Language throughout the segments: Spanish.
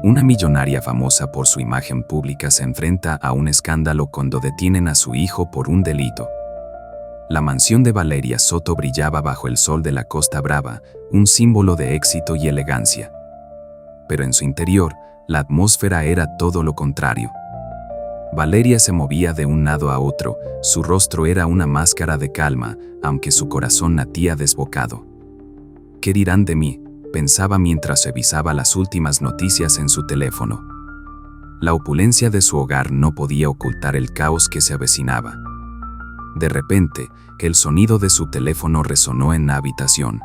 Una millonaria famosa por su imagen pública se enfrenta a un escándalo cuando detienen a su hijo por un delito. La mansión de Valeria Soto brillaba bajo el sol de la Costa Brava, un símbolo de éxito y elegancia. Pero en su interior, la atmósfera era todo lo contrario. Valeria se movía de un lado a otro, su rostro era una máscara de calma, aunque su corazón latía desbocado. ¿Qué dirán de mí?, pensaba mientras revisaba las últimas noticias en su teléfono. La opulencia de su hogar no podía ocultar el caos que se avecinaba. De repente, el sonido de su teléfono resonó en la habitación.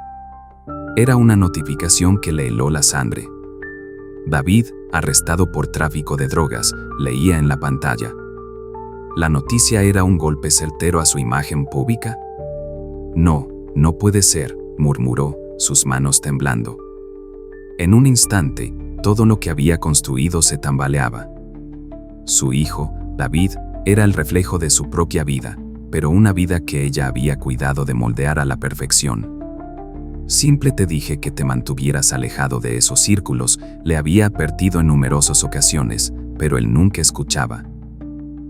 Era una notificación que le heló la sangre. David, arrestado por tráfico de drogas, leía en la pantalla. ¿La noticia era un golpe certero a su imagen pública? No, no puede ser, murmuró, sus manos temblando. En un instante, todo lo que había construido se tambaleaba. Su hijo, David, era el reflejo de su propia vida, pero una vida que ella había cuidado de moldear a la perfección. Siempre te dije que te mantuvieras alejado de esos círculos, le había advertido en numerosas ocasiones, pero él nunca escuchaba.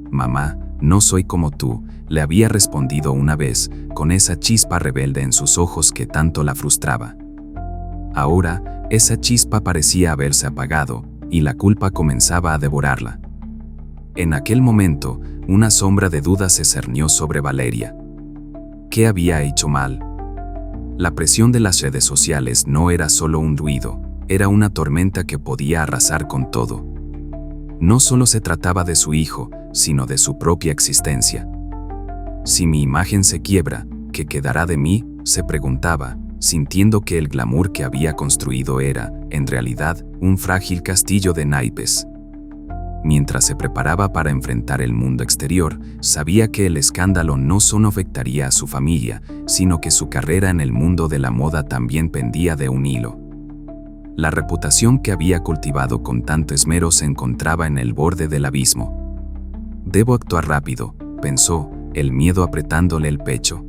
Mamá, no soy como tú, le había respondido una vez, con esa chispa rebelde en sus ojos que tanto la frustraba. Ahora, esa chispa parecía haberse apagado, y la culpa comenzaba a devorarla. En aquel momento, una sombra de duda se cernió sobre Valeria. ¿Qué había hecho mal? La presión de las redes sociales no era solo un ruido, era una tormenta que podía arrasar con todo. No solo se trataba de su hijo, sino de su propia existencia. Si mi imagen se quiebra, ¿qué quedará de mí?, se preguntaba, sintiendo que el glamour que había construido era, en realidad, un frágil castillo de naipes. Mientras se preparaba para enfrentar el mundo exterior, sabía que el escándalo no solo afectaría a su familia, sino que su carrera en el mundo de la moda también pendía de un hilo. La reputación que había cultivado con tanto esmero se encontraba en el borde del abismo. Debo actuar rápido, pensó, el miedo apretándole el pecho.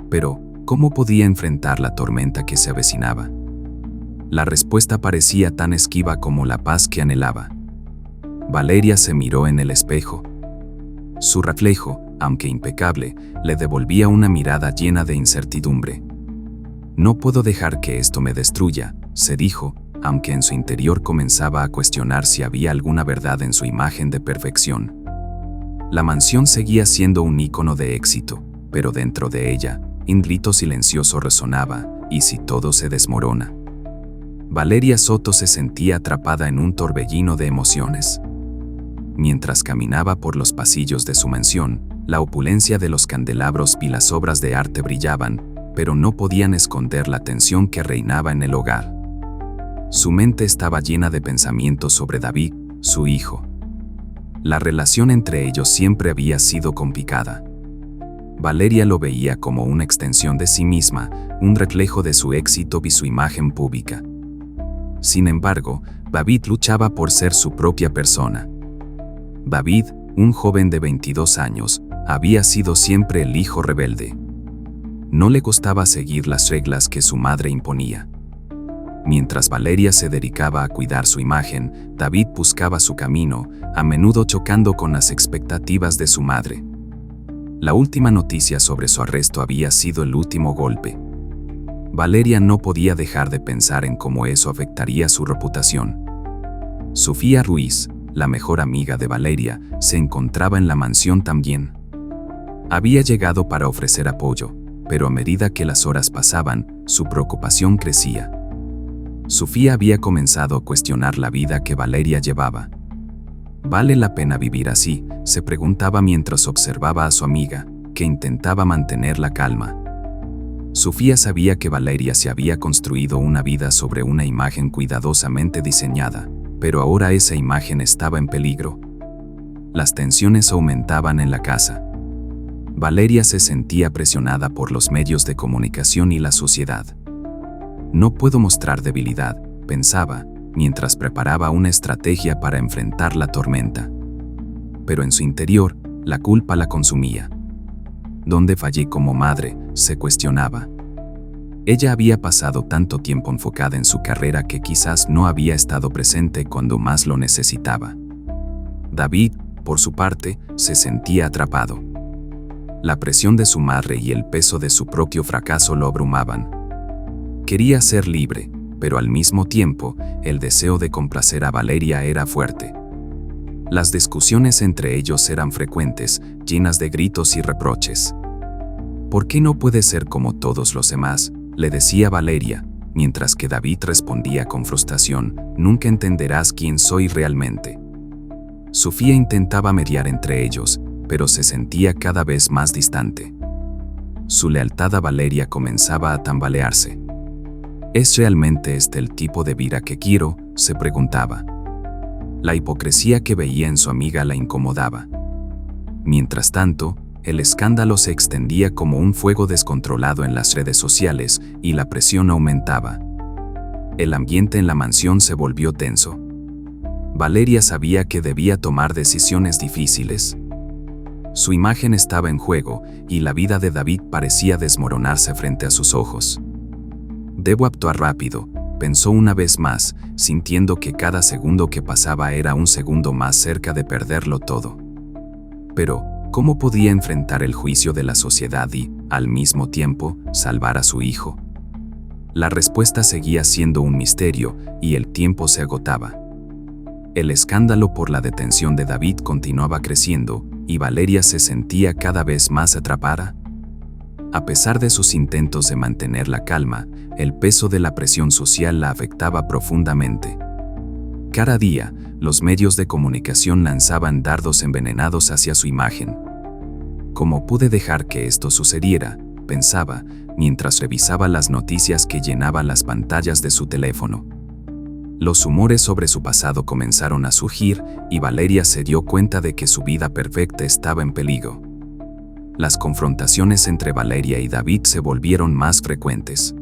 Pero, ¿cómo podía enfrentar la tormenta que se avecinaba? La respuesta parecía tan esquiva como la paz que anhelaba. Valeria se miró en el espejo. Su reflejo, aunque impecable, le devolvía una mirada llena de incertidumbre. No puedo dejar que esto me destruya, se dijo, aunque en su interior comenzaba a cuestionar si había alguna verdad en su imagen de perfección. La mansión seguía siendo un ícono de éxito, pero dentro de ella, un grito silencioso resonaba, ¿y si todo se desmorona? Valeria Soto se sentía atrapada en un torbellino de emociones. Mientras caminaba por los pasillos de su mansión, la opulencia de los candelabros y las obras de arte brillaban, pero no podían esconder la tensión que reinaba en el hogar. Su mente estaba llena de pensamientos sobre David, su hijo. La relación entre ellos siempre había sido complicada. Valeria lo veía como una extensión de sí misma, un reflejo de su éxito y su imagen pública. Sin embargo, David luchaba por ser su propia persona. David, un joven de 22 años, había sido siempre el hijo rebelde. No le costaba seguir las reglas que su madre imponía. Mientras Valeria se dedicaba a cuidar su imagen, David buscaba su camino, a menudo chocando con las expectativas de su madre. La última noticia sobre su arresto había sido el último golpe. Valeria no podía dejar de pensar en cómo eso afectaría su reputación. Sofía Ruiz, la mejor amiga de Valeria, se encontraba en la mansión también. Había llegado para ofrecer apoyo, pero a medida que las horas pasaban, su preocupación crecía. Sofía había comenzado a cuestionar la vida que Valeria llevaba. ¿Vale la pena vivir así?, se preguntaba mientras observaba a su amiga, que intentaba mantener la calma. Sofía sabía que Valeria se había construido una vida sobre una imagen cuidadosamente diseñada, pero ahora esa imagen estaba en peligro. Las tensiones aumentaban en la casa. Valeria se sentía presionada por los medios de comunicación y la sociedad. No puedo mostrar debilidad, pensaba, mientras preparaba una estrategia para enfrentar la tormenta. Pero en su interior, la culpa la consumía. ¿Dónde fallé como madre?, se cuestionaba. Ella había pasado tanto tiempo enfocada en su carrera que quizás no había estado presente cuando más lo necesitaba. David, por su parte, se sentía atrapado. La presión de su madre y el peso de su propio fracaso lo abrumaban. Quería ser libre, pero al mismo tiempo, el deseo de complacer a Valeria era fuerte. Las discusiones entre ellos eran frecuentes, llenas de gritos y reproches. ¿Por qué no puedes ser como todos los demás?, le decía Valeria, mientras que David respondía con frustración, nunca entenderás quién soy realmente. Sofía intentaba mediar entre ellos, pero se sentía cada vez más distante. Su lealtad a Valeria comenzaba a tambalearse. ¿Es realmente este el tipo de vida que quiero?, se preguntaba. La hipocresía que veía en su amiga la incomodaba. Mientras tanto, el escándalo se extendía como un fuego descontrolado en las redes sociales y la presión aumentaba. El ambiente en la mansión se volvió tenso. Valeria sabía que debía tomar decisiones difíciles. Su imagen estaba en juego y la vida de David parecía desmoronarse frente a sus ojos. Debo actuar rápido, pensó una vez más, sintiendo que cada segundo que pasaba era un segundo más cerca de perderlo todo. Pero, ¿cómo podía enfrentar el juicio de la sociedad y, al mismo tiempo, salvar a su hijo? La respuesta seguía siendo un misterio y el tiempo se agotaba. El escándalo por la detención de David continuaba creciendo y Valeria se sentía cada vez más atrapada. A pesar de sus intentos de mantener la calma, el peso de la presión social la afectaba profundamente. Cada día, los medios de comunicación lanzaban dardos envenenados hacia su imagen. ¿Cómo pude dejar que esto sucediera?, pensaba, mientras revisaba las noticias que llenaban las pantallas de su teléfono. Los rumores sobre su pasado comenzaron a surgir y Valeria se dio cuenta de que su vida perfecta estaba en peligro. Las confrontaciones entre Valeria y David se volvieron más frecuentes.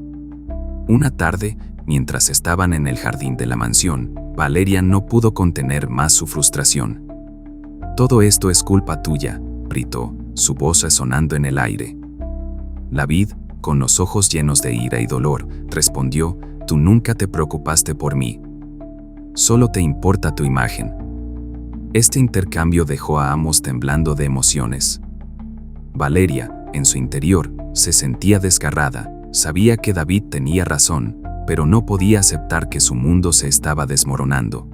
Una tarde, mientras estaban en el jardín de la mansión, Valeria no pudo contener más su frustración. «Todo esto es culpa tuya», gritó, su voz resonando en el aire. David, con los ojos llenos de ira y dolor, respondió, «Tú nunca te preocupaste por mí. Solo te importa tu imagen». Este intercambio dejó a ambos temblando de emociones. Valeria, en su interior, se sentía desgarrada, sabía que David tenía razón, pero no podía aceptar que su mundo se estaba desmoronando.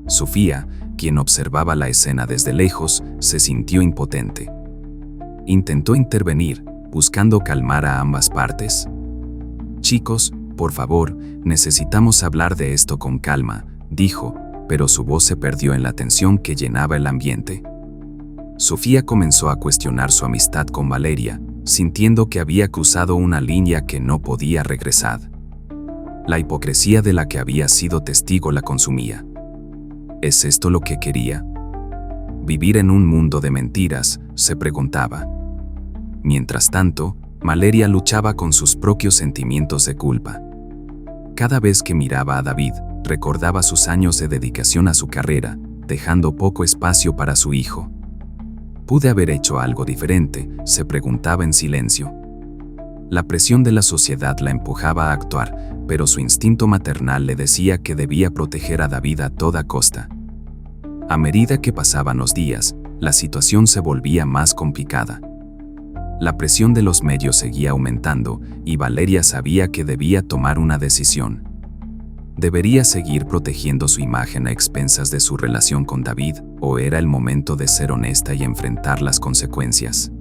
Sofía, quien observaba la escena desde lejos, se sintió impotente. Intentó intervenir, buscando calmar a ambas partes. «Chicos, por favor, necesitamos hablar de esto con calma», dijo, pero su voz se perdió en la tensión que llenaba el ambiente. Sofía comenzó a cuestionar su amistad con Valeria, sintiendo que había cruzado una línea que no podía regresar. La hipocresía de la que había sido testigo la consumía. ¿Es esto lo que quería? ¿Vivir en un mundo de mentiras?, se preguntaba. Mientras tanto, Valeria luchaba con sus propios sentimientos de culpa. Cada vez que miraba a David, recordaba sus años de dedicación a su carrera, dejando poco espacio para su hijo. ¿Pude haber hecho algo diferente?, se preguntaba en silencio. La presión de la sociedad la empujaba a actuar, pero su instinto maternal le decía que debía proteger a David a toda costa. A medida que pasaban los días, la situación se volvía más complicada. La presión de los medios seguía aumentando y Valeria sabía que debía tomar una decisión. ¿Debería seguir protegiendo su imagen a expensas de su relación con David, o era el momento de ser honesta y enfrentar las consecuencias?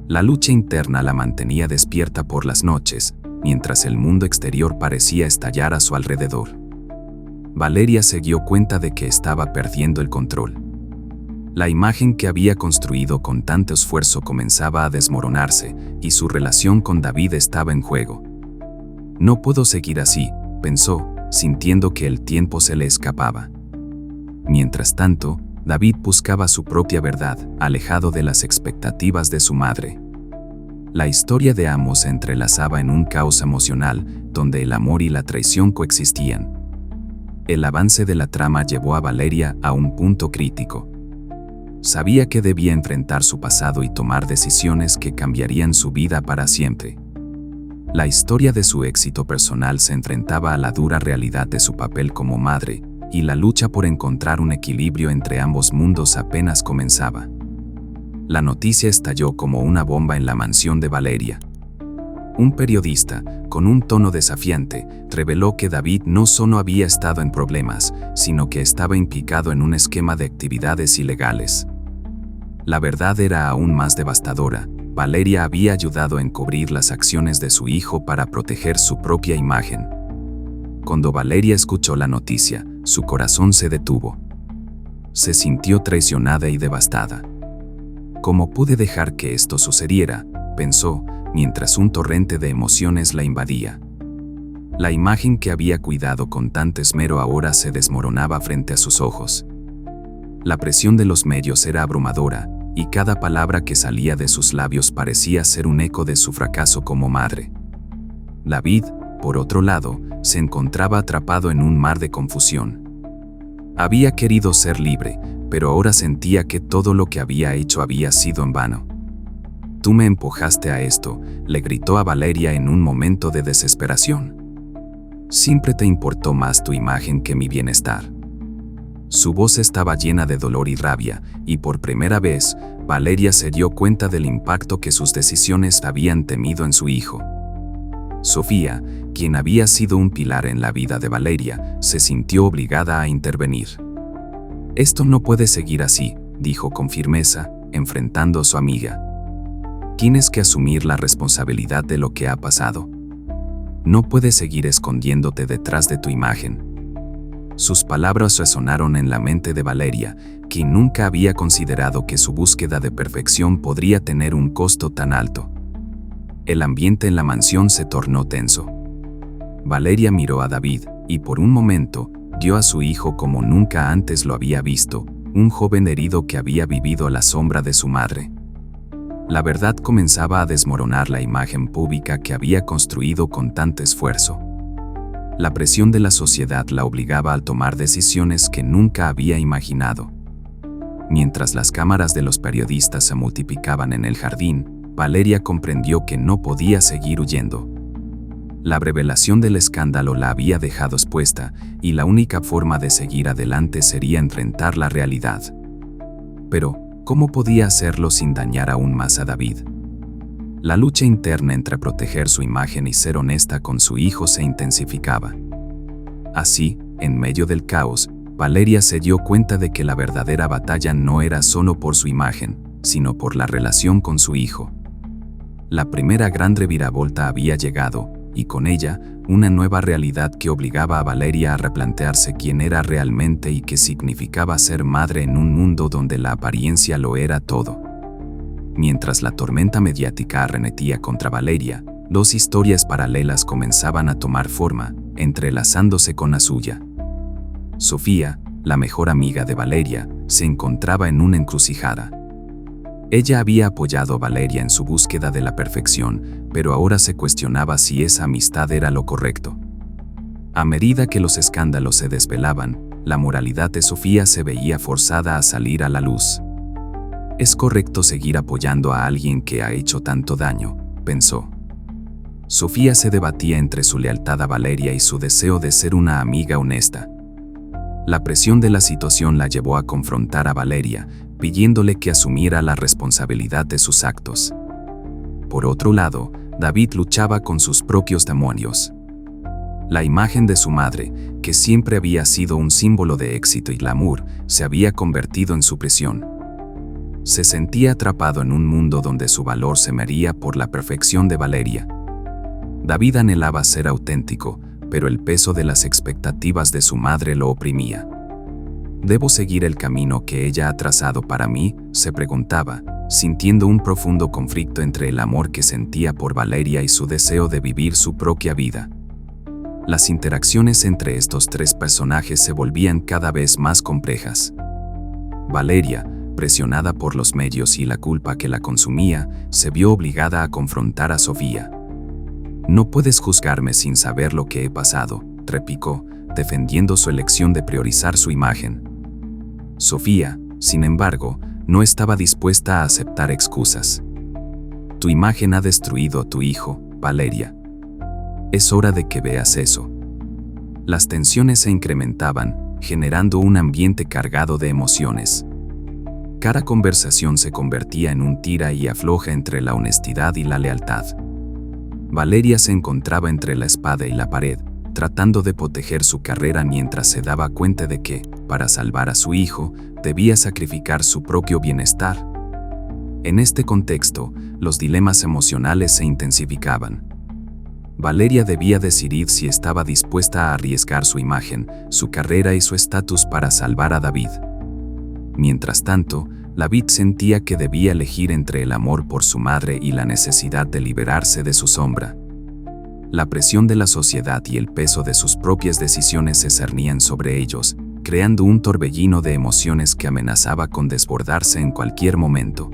La lucha interna la mantenía despierta por las noches, mientras el mundo exterior parecía estallar a su alrededor. Valeria se dio cuenta de que estaba perdiendo el control. La imagen que había construido con tanto esfuerzo comenzaba a desmoronarse, y su relación con David estaba en juego. «No puedo seguir así», pensó, sintiendo que el tiempo se le escapaba. Mientras tanto, David buscaba su propia verdad, alejado de las expectativas de su madre. La historia de ambos se entrelazaba en un caos emocional, donde el amor y la traición coexistían. El avance de la trama llevó a Valeria a un punto crítico. Sabía que debía enfrentar su pasado y tomar decisiones que cambiarían su vida para siempre. La historia de su éxito personal se enfrentaba a la dura realidad de su papel como madre, y la lucha por encontrar un equilibrio entre ambos mundos apenas comenzaba. La noticia estalló como una bomba en la mansión de Valeria. Un periodista, con un tono desafiante, reveló que David no solo había estado en problemas, sino que estaba implicado en un esquema de actividades ilegales. La verdad era aún más devastadora. Valeria había ayudado a encubrir las acciones de su hijo para proteger su propia imagen. Cuando Valeria escuchó la noticia, su corazón se detuvo. Se sintió traicionada y devastada. ¿Cómo pude dejar que esto sucediera?, pensó, mientras un torrente de emociones la invadía. La imagen que había cuidado con tanto esmero ahora se desmoronaba frente a sus ojos. La presión de los medios era abrumadora, y cada palabra que salía de sus labios parecía ser un eco de su fracaso como madre. David, por otro lado, se encontraba atrapado en un mar de confusión. Había querido ser libre, pero ahora sentía que todo lo que había hecho había sido en vano. «Tú me empujaste a esto», le gritó a Valeria en un momento de desesperación. «Siempre te importó más tu imagen que mi bienestar». Su voz estaba llena de dolor y rabia, y por primera vez, Valeria se dio cuenta del impacto que sus decisiones habían tenido en su hijo. Sofía, quien había sido un pilar en la vida de Valeria, se sintió obligada a intervenir. «Esto no puede seguir así», dijo con firmeza, enfrentando a su amiga. «Tienes que asumir la responsabilidad de lo que ha pasado. No puedes seguir escondiéndote detrás de tu imagen». Sus palabras resonaron en la mente de Valeria, quien nunca había considerado que su búsqueda de perfección podría tener un costo tan alto. El ambiente en la mansión se tornó tenso. Valeria miró a David, y por un momento, vio a su hijo como nunca antes lo había visto, un joven herido que había vivido a la sombra de su madre. La verdad comenzaba a desmoronar la imagen pública que había construido con tanto esfuerzo. La presión de la sociedad la obligaba a tomar decisiones que nunca había imaginado. Mientras las cámaras de los periodistas se multiplicaban en el jardín, Valeria comprendió que no podía seguir huyendo. La revelación del escándalo la había dejado expuesta, y la única forma de seguir adelante sería enfrentar la realidad. Pero, ¿cómo podía hacerlo sin dañar aún más a David? La lucha interna entre proteger su imagen y ser honesta con su hijo se intensificaba. Así, en medio del caos, Valeria se dio cuenta de que la verdadera batalla no era solo por su imagen, sino por la relación con su hijo. La primera gran reviravolta había llegado, y con ella, una nueva realidad que obligaba a Valeria a replantearse quién era realmente y qué significaba ser madre en un mundo donde la apariencia lo era todo. Mientras la tormenta mediática arremetía contra Valeria, dos historias paralelas comenzaban a tomar forma, entrelazándose con la suya. Sofía, la mejor amiga de Valeria, se encontraba en una encrucijada. Ella había apoyado a Valeria en su búsqueda de la perfección, pero ahora se cuestionaba si esa amistad era lo correcto. A medida que los escándalos se desvelaban, la moralidad de Sofía se veía forzada a salir a la luz. «¿Es correcto seguir apoyando a alguien que ha hecho tanto daño?», pensó. Sofía se debatía entre su lealtad a Valeria y su deseo de ser una amiga honesta. La presión de la situación la llevó a confrontar a Valeria, pidiéndole que asumiera la responsabilidad de sus actos. Por otro lado, David luchaba con sus propios demonios. La imagen de su madre, que siempre había sido un símbolo de éxito y glamour, se había convertido en su prisión. Se sentía atrapado en un mundo donde su valor se medía por la perfección de Valeria. David anhelaba ser auténtico, pero el peso de las expectativas de su madre lo oprimía. ¿Debo seguir el camino que ella ha trazado para mí?, se preguntaba, sintiendo un profundo conflicto entre el amor que sentía por Valeria y su deseo de vivir su propia vida. Las interacciones entre estos tres personajes se volvían cada vez más complejas. Valeria, presionada por los medios y la culpa que la consumía, se vio obligada a confrontar a Sofía. «No puedes juzgarme sin saber lo que he pasado», replicó, defendiendo su elección de priorizar su imagen. Sofía, sin embargo, no estaba dispuesta a aceptar excusas. «Tu imagen ha destruido a tu hijo, Valeria», Es hora de que veas eso. Las tensiones se incrementaban, generando un ambiente cargado de emociones. Cada conversación se convertía en un tira y afloja entre la honestidad y la lealtad. Valeria se encontraba entre la espada y la pared, tratando de proteger su carrera mientras se daba cuenta de que, para salvar a su hijo, debía sacrificar su propio bienestar. En este contexto, los dilemas emocionales se intensificaban. Valeria debía decidir si estaba dispuesta a arriesgar su imagen, su carrera y su estatus para salvar a David. Mientras tanto, David sentía que debía elegir entre el amor por su madre y la necesidad de liberarse de su sombra. La presión de la sociedad y el peso de sus propias decisiones se cernían sobre ellos, creando un torbellino de emociones que amenazaba con desbordarse en cualquier momento.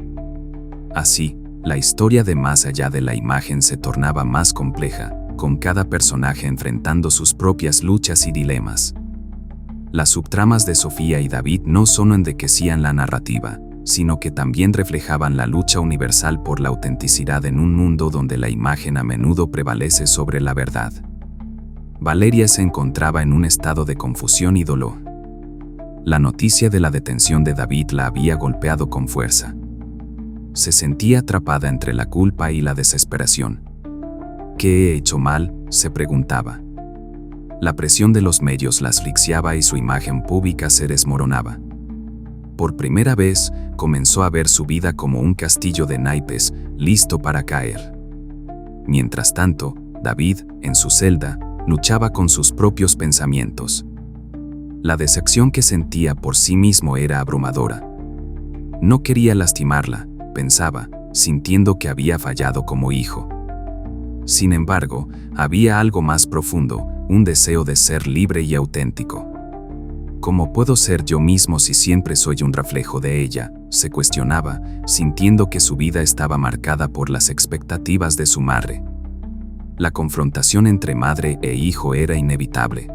Así, la historia de Más allá de la imagen se tornaba más compleja, con cada personaje enfrentando sus propias luchas y dilemas. Las subtramas de Sofía y David no solo enriquecían la narrativa, sino que también reflejaban la lucha universal por la autenticidad en un mundo donde la imagen a menudo prevalece sobre la verdad. Valeria se encontraba en un estado de confusión y dolor. La noticia de la detención de David la había golpeado con fuerza. Se sentía atrapada entre la culpa y la desesperación. ¿Qué he hecho mal?, se preguntaba. La presión de los medios la asfixiaba y su imagen pública se desmoronaba. Por primera vez, comenzó a ver su vida como un castillo de naipes, listo para caer. Mientras tanto, David, en su celda, luchaba con sus propios pensamientos. La decepción que sentía por sí mismo era abrumadora. No quería lastimarla, pensaba, sintiendo que había fallado como hijo. Sin embargo, había algo más profundo, un deseo de ser libre y auténtico. ¿Cómo puedo ser yo mismo si siempre soy un reflejo de ella?, se cuestionaba, sintiendo que su vida estaba marcada por las expectativas de su madre. La confrontación entre madre e hijo era inevitable.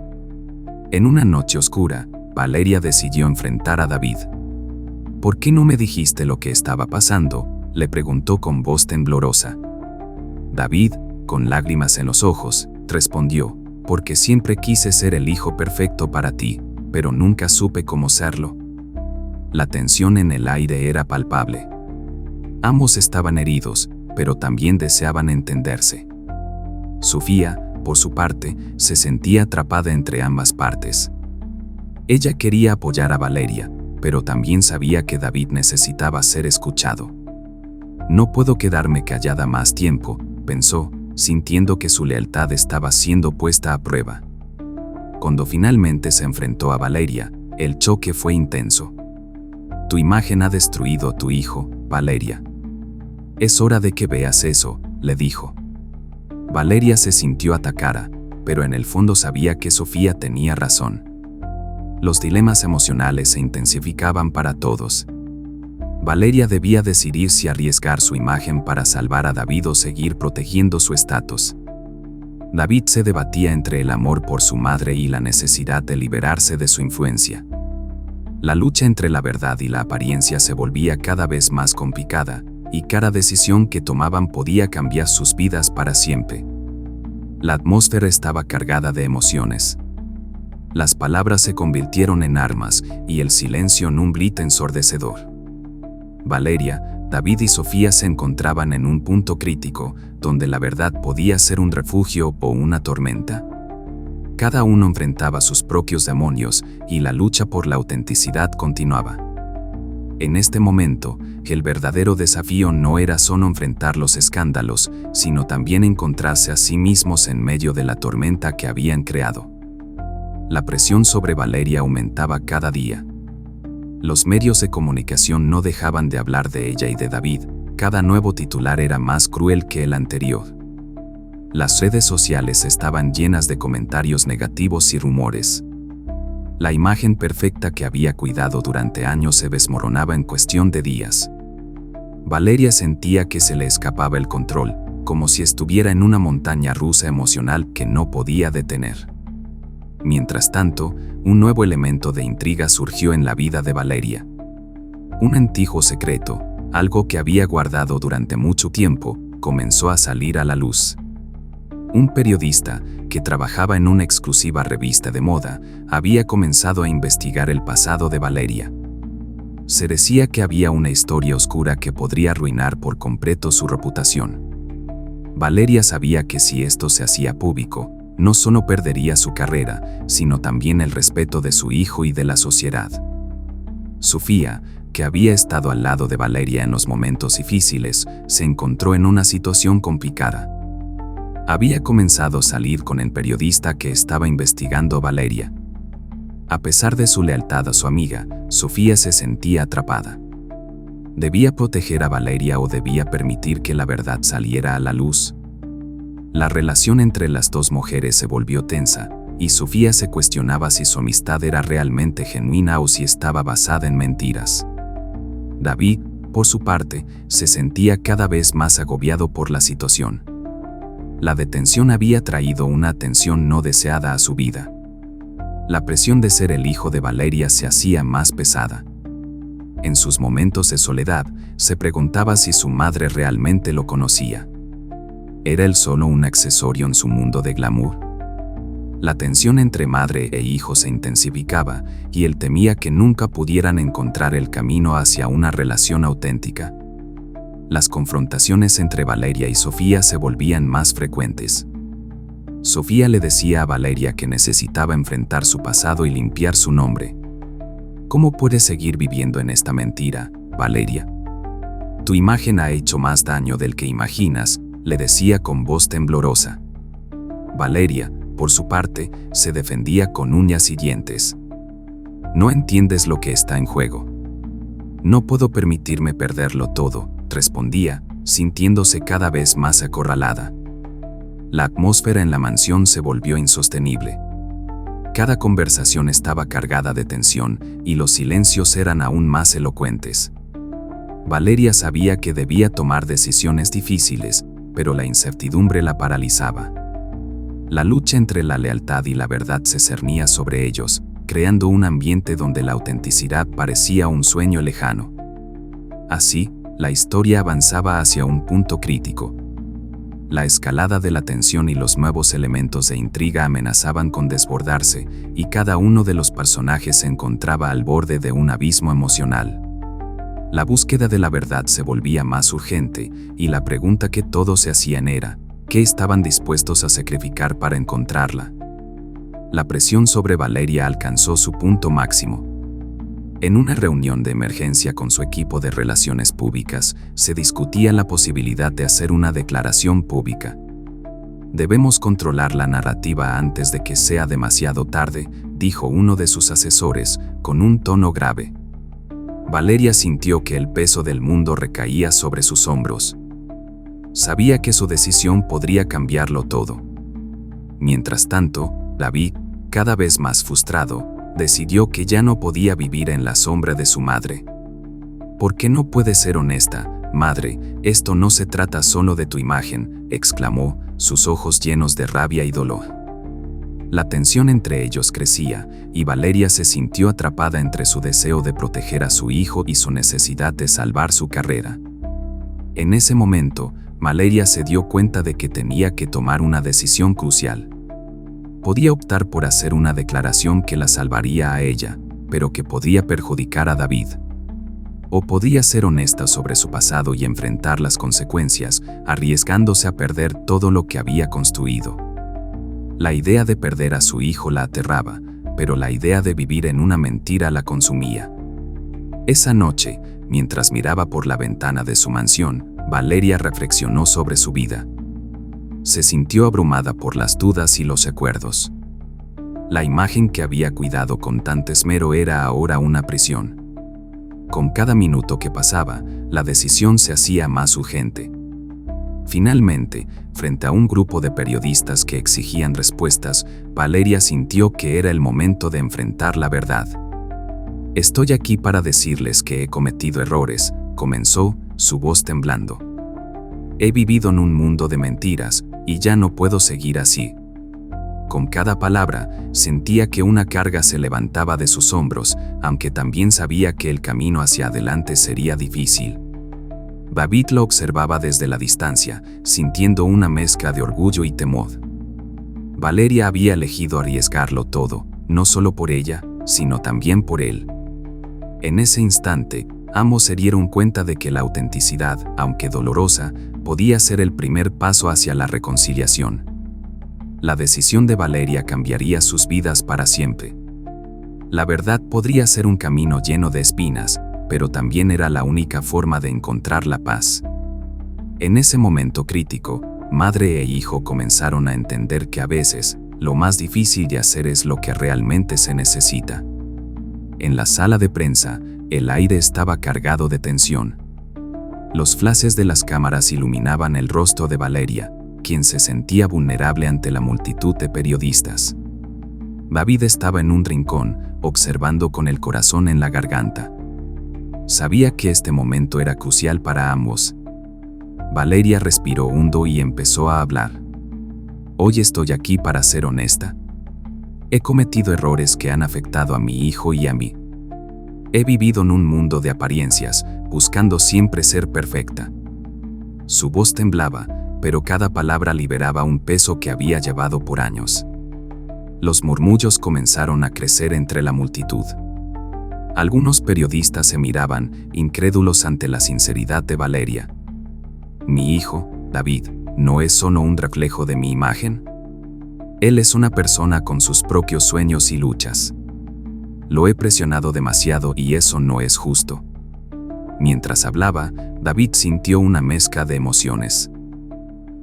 En una noche oscura, Valeria decidió enfrentar a David. ¿Por qué no me dijiste lo que estaba pasando?, le preguntó con voz temblorosa. David, con lágrimas en los ojos, respondió, porque siempre quise ser el hijo perfecto para ti, pero nunca supe cómo serlo. La tensión en el aire era palpable. Ambos estaban heridos, pero también deseaban entenderse. Sofía, por su parte, se sentía atrapada entre ambas partes. Ella quería apoyar a Valeria, pero también sabía que David necesitaba ser escuchado. No puedo quedarme callada más tiempo, pensó, sintiendo que su lealtad estaba siendo puesta a prueba. Cuando finalmente se enfrentó a Valeria, el choque fue intenso. Tu imagen ha destruido a tu hijo, Valeria. Es hora de que veas eso, le dijo. Valeria se sintió atacada, pero en el fondo sabía que Sofía tenía razón. Los dilemas emocionales se intensificaban para todos. Valeria debía decidir si arriesgar su imagen para salvar a David o seguir protegiendo su estatus. David se debatía entre el amor por su madre y la necesidad de liberarse de su influencia. La lucha entre la verdad y la apariencia se volvía cada vez más complicada, y cada decisión que tomaban podía cambiar sus vidas para siempre. La atmósfera estaba cargada de emociones. Las palabras se convirtieron en armas, y el silencio en un grito ensordecedor. Valeria, David y Sofía se encontraban en un punto crítico, donde la verdad podía ser un refugio o una tormenta. Cada uno enfrentaba sus propios demonios, y la lucha por la autenticidad continuaba. En este momento, el verdadero desafío no era solo enfrentar los escándalos, sino también encontrarse a sí mismos en medio de la tormenta que habían creado. La presión sobre Valeria aumentaba cada día. Los medios de comunicación no dejaban de hablar de ella y de David, cada nuevo titular era más cruel que el anterior. Las redes sociales estaban llenas de comentarios negativos y rumores. La imagen perfecta que había cuidado durante años se desmoronaba en cuestión de días. Valeria sentía que se le escapaba el control, como si estuviera en una montaña rusa emocional que no podía detener. Mientras tanto, un nuevo elemento de intriga surgió en la vida de Valeria. Un antiguo secreto, algo que había guardado durante mucho tiempo, comenzó a salir a la luz. Un periodista, que trabajaba en una exclusiva revista de moda, había comenzado a investigar el pasado de Valeria. Se decía que había una historia oscura que podría arruinar por completo su reputación. Valeria sabía que si esto se hacía público, no solo perdería su carrera, sino también el respeto de su hijo y de la sociedad. Sofía, que había estado al lado de Valeria en los momentos difíciles, se encontró en una situación complicada. Había comenzado a salir con el periodista que estaba investigando a Valeria. A pesar de su lealtad a su amiga, Sofía se sentía atrapada. ¿Debía proteger a Valeria o debía permitir que la verdad saliera a la luz? La relación entre las dos mujeres se volvió tensa, y Sofía se cuestionaba si su amistad era realmente genuina o si estaba basada en mentiras. David, por su parte, se sentía cada vez más agobiado por la situación. La detención había traído una atención no deseada a su vida. La presión de ser el hijo de Valeria se hacía más pesada. En sus momentos de soledad, se preguntaba si su madre realmente lo conocía. ¿Era él solo un accesorio en su mundo de glamour? La tensión entre madre e hijo se intensificaba, y él temía que nunca pudieran encontrar el camino hacia una relación auténtica. Las confrontaciones entre Valeria y Sofía se volvían más frecuentes. Sofía le decía a Valeria que necesitaba enfrentar su pasado y limpiar su nombre. ¿Cómo puedes seguir viviendo en esta mentira, Valeria? Tu imagen ha hecho más daño del que imaginas, le decía con voz temblorosa. Valeria, por su parte, se defendía con uñas y dientes. No entiendes lo que está en juego. No puedo permitirme perderlo todo, respondía, sintiéndose cada vez más acorralada. La atmósfera en la mansión se volvió insostenible. Cada conversación estaba cargada de tensión y los silencios eran aún más elocuentes. Valeria sabía que debía tomar decisiones difíciles, pero la incertidumbre la paralizaba. La lucha entre la lealtad y la verdad se cernía sobre ellos, creando un ambiente donde la autenticidad parecía un sueño lejano. Así, la historia avanzaba hacia un punto crítico. La escalada de la tensión y los nuevos elementos de intriga amenazaban con desbordarse, y cada uno de los personajes se encontraba al borde de un abismo emocional. La búsqueda de la verdad se volvía más urgente, y la pregunta que todos se hacían era, ¿qué estaban dispuestos a sacrificar para encontrarla? La presión sobre Valeria alcanzó su punto máximo. En una reunión de emergencia con su equipo de relaciones públicas, se discutía la posibilidad de hacer una declaración pública. Debemos controlar la narrativa antes de que sea demasiado tarde, dijo uno de sus asesores, con un tono grave. Valeria sintió que el peso del mundo recaía sobre sus hombros. Sabía que su decisión podría cambiarlo todo. Mientras tanto, David, cada vez más frustrado, decidió que ya no podía vivir en la sombra de su madre. ¿Por qué no puedes ser honesta, madre? Esto no se trata solo de tu imagen, exclamó, sus ojos llenos de rabia y dolor. La tensión entre ellos crecía, y Valeria se sintió atrapada entre su deseo de proteger a su hijo y su necesidad de salvar su carrera. En ese momento, Valeria se dio cuenta de que tenía que tomar una decisión crucial. Podía optar por hacer una declaración que la salvaría a ella, pero que podía perjudicar a David. O podía ser honesta sobre su pasado y enfrentar las consecuencias, arriesgándose a perder todo lo que había construido. La idea de perder a su hijo la aterraba, pero la idea de vivir en una mentira la consumía. Esa noche, mientras miraba por la ventana de su mansión, Valeria reflexionó sobre su vida. Se sintió abrumada por las dudas y los recuerdos. La imagen que había cuidado con tanto esmero era ahora una prisión. Con cada minuto que pasaba, la decisión se hacía más urgente. Finalmente, frente a un grupo de periodistas que exigían respuestas, Valeria sintió que era el momento de enfrentar la verdad. Estoy aquí para decirles que he cometido errores, comenzó, su voz temblando. He vivido en un mundo de mentiras, y ya no puedo seguir así. Con cada palabra, sentía que una carga se levantaba de sus hombros, aunque también sabía que el camino hacia adelante sería difícil. David lo observaba desde la distancia, sintiendo una mezcla de orgullo y temor. Valeria había elegido arriesgarlo todo, no solo por ella, sino también por él. En ese instante, ambos se dieron cuenta de que la autenticidad, aunque dolorosa, podía ser el primer paso hacia la reconciliación. La decisión de Valeria cambiaría sus vidas para siempre. La verdad podría ser un camino lleno de espinas, pero también era la única forma de encontrar la paz. En ese momento crítico, madre e hijo comenzaron a entender que a veces, lo más difícil de hacer es lo que realmente se necesita. En la sala de prensa, el aire estaba cargado de tensión. Los flashes de las cámaras iluminaban el rostro de Valeria, quien se sentía vulnerable ante la multitud de periodistas. David estaba en un rincón, observando con el corazón en la garganta. Sabía que este momento era crucial para ambos. Valeria respiró hondo y empezó a hablar. Hoy estoy aquí para ser honesta. He cometido errores que han afectado a mi hijo y a mí. He vivido en un mundo de apariencias, buscando siempre ser perfecta. Su voz temblaba, pero cada palabra liberaba un peso que había llevado por años. Los murmullos comenzaron a crecer entre la multitud. Algunos periodistas se miraban, incrédulos ante la sinceridad de Valeria. Mi hijo, David, ¿no es solo un reflejo de mi imagen? Él es una persona con sus propios sueños y luchas. Lo he presionado demasiado y eso no es justo. Mientras hablaba, David sintió una mezcla de emociones.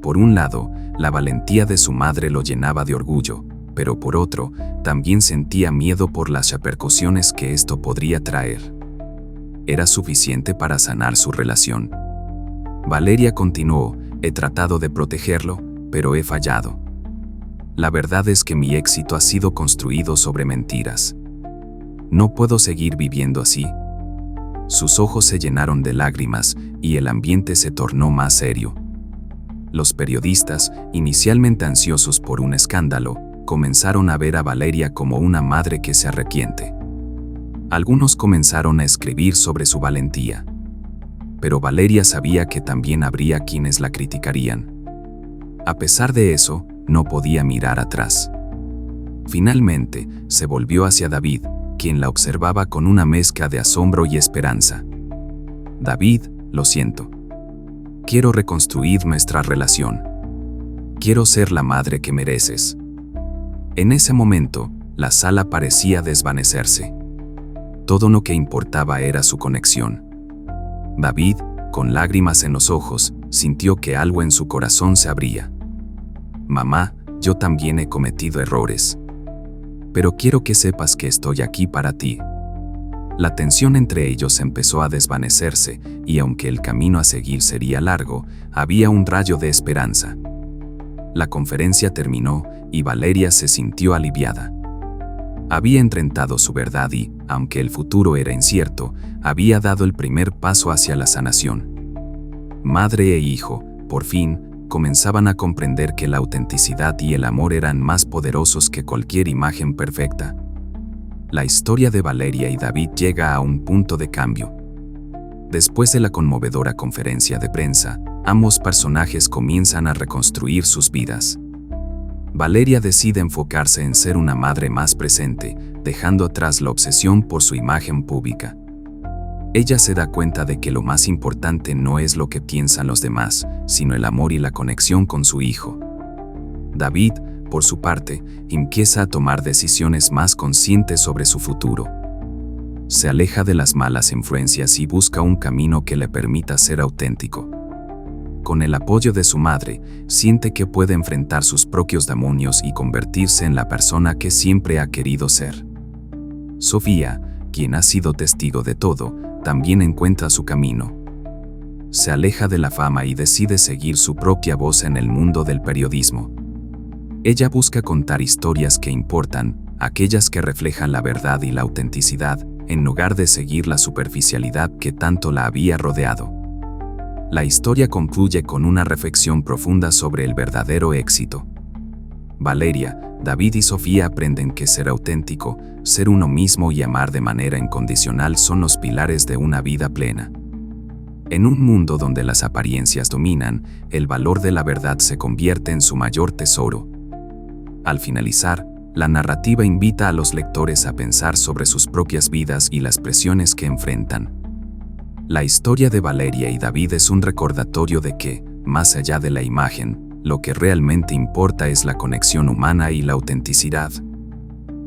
Por un lado, la valentía de su madre lo llenaba de orgullo, pero por otro, también sentía miedo por las repercusiones que esto podría traer. ¿Era suficiente para sanar su relación? Valeria continuó, he tratado de protegerlo, pero he fallado. La verdad es que mi éxito ha sido construido sobre mentiras. No puedo seguir viviendo así. Sus ojos se llenaron de lágrimas y el ambiente se tornó más serio. Los periodistas, inicialmente ansiosos por un escándalo, comenzaron a ver a Valeria como una madre que se arrepiente. Algunos comenzaron a escribir sobre su valentía. Pero Valeria sabía que también habría quienes la criticarían. A pesar de eso, no podía mirar atrás. Finalmente, se volvió hacia David, quien la observaba con una mezcla de asombro y esperanza. David, lo siento. Quiero reconstruir nuestra relación. Quiero ser la madre que mereces. En ese momento, la sala parecía desvanecerse. Todo lo que importaba era su conexión. David, con lágrimas en los ojos, sintió que algo en su corazón se abría. Mamá, yo también he cometido errores. Pero quiero que sepas que estoy aquí para ti. La tensión entre ellos empezó a desvanecerse, y aunque el camino a seguir sería largo, había un rayo de esperanza. La conferencia terminó, y Valeria se sintió aliviada. Había enfrentado su verdad y, aunque el futuro era incierto, había dado el primer paso hacia la sanación. Madre e hijo, por fin, comenzaban a comprender que la autenticidad y el amor eran más poderosos que cualquier imagen perfecta. La historia de Valeria y David llega a un punto de cambio. Después de la conmovedora conferencia de prensa, ambos personajes comienzan a reconstruir sus vidas. Valeria decide enfocarse en ser una madre más presente, dejando atrás la obsesión por su imagen pública. Ella se da cuenta de que lo más importante no es lo que piensan los demás, sino el amor y la conexión con su hijo. David, por su parte, empieza a tomar decisiones más conscientes sobre su futuro. Se aleja de las malas influencias y busca un camino que le permita ser auténtico. Con el apoyo de su madre, siente que puede enfrentar sus propios demonios y convertirse en la persona que siempre ha querido ser. Sofía, quien ha sido testigo de todo, también encuentra su camino. Se aleja de la fama y decide seguir su propia voz en el mundo del periodismo. Ella busca contar historias que importan, aquellas que reflejan la verdad y la autenticidad, en lugar de seguir la superficialidad que tanto la había rodeado. La historia concluye con una reflexión profunda sobre el verdadero éxito. Valeria, David y Sofía aprenden que ser auténtico, ser uno mismo y amar de manera incondicional son los pilares de una vida plena. En un mundo donde las apariencias dominan, el valor de la verdad se convierte en su mayor tesoro. Al finalizar, la narrativa invita a los lectores a pensar sobre sus propias vidas y las presiones que enfrentan. La historia de Valeria y David es un recordatorio de que, más allá de la imagen, lo que realmente importa es la conexión humana y la autenticidad.